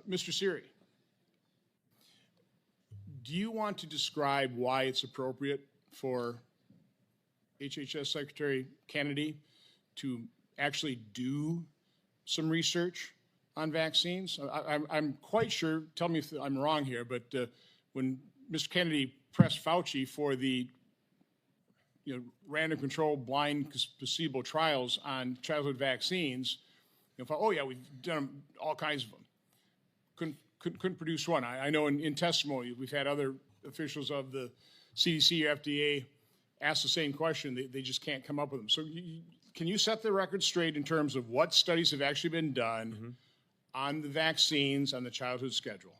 Mr. Siri, do you want to describe why it's appropriate for HHS Secretary Kennedy to actually do some research on vaccines? I'm quite sure, tell me if I'm wrong here, but when Mr. Kennedy pressed Fauci for the random control blind placebo trials on childhood vaccines, oh yeah, we've done all kinds of them. Couldn't produce one. I know in testimony we've had other officials of the CDC or FDA ask the same question. They just can't come up with them. So can you set the record straight in terms of what studies have actually been done on the vaccines on the childhood schedule?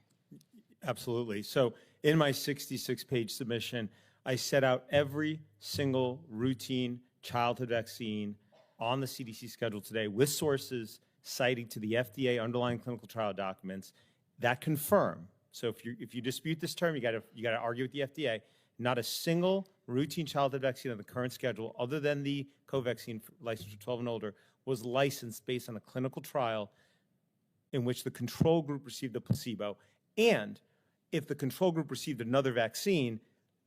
Absolutely. So in my 66-page submission, I set out every single routine childhood vaccine on the CDC schedule today with sources citing to the FDA underlying clinical trial documents that confirm. So if you dispute this term, you got to argue with the FDA. Not a single routine childhood vaccine on the current schedule, other than the Covaxin licensed for 12 and older, was licensed based on a clinical trial in which the control group received a placebo. And if the control group received another vaccine,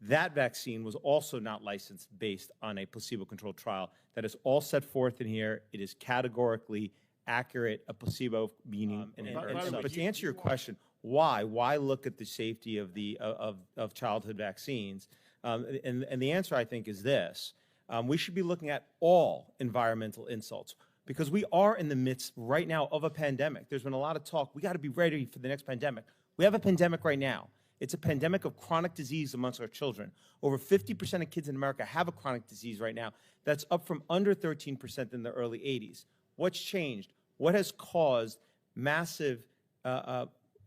that vaccine was also not licensed based on a placebo-controlled trial. That is all set forth in here. It is categorically accurate, a placebo meaning. But to answer your question, why? Why look at the safety of of childhood vaccines? And the answer, I think, is this. We should be looking at all environmental insults because we are in the midst right now of a pandemic. There's been a lot of talk. We got to be ready for the next pandemic. We have a pandemic right now. It's a pandemic of chronic disease amongst our children. Over 50% of kids in America have a chronic disease right now. That's up from under 13% in the early 80s. What's changed? What has caused massive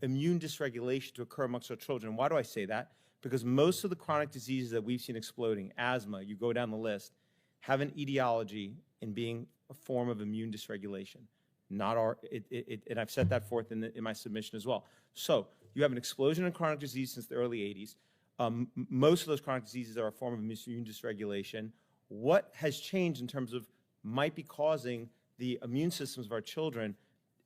immune dysregulation to occur amongst our children? Why do I say that? Because most of the chronic diseases that we've seen exploding, asthma, you go down the list, have an etiology in being a form of immune dysregulation. Not our, and I've set that forth in my submission as well. So you have an explosion in chronic disease since the early 80s. Most of those chronic diseases are a form of immune dysregulation. What has changed in terms of might be causing the immune systems of our children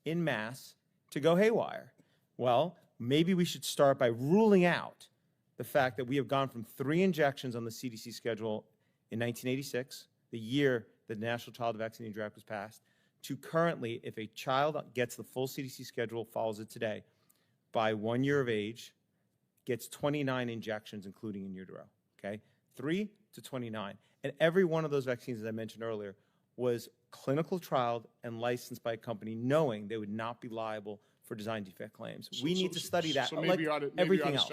en masse to go haywire? Well, maybe we should start by ruling out the fact that we have gone from 3 injections on the CDC schedule in 1986, the year the National Child Vaccine Draft was passed, to currently, if a child gets the full CDC schedule, follows it today, by 1 year of age, gets 29 injections, including in utero, okay? 3 to 29. And every one of those vaccines, as I mentioned earlier, was clinical trialed and licensed by a company knowing they would not be liable for design defect claims. We need to study that like everything else.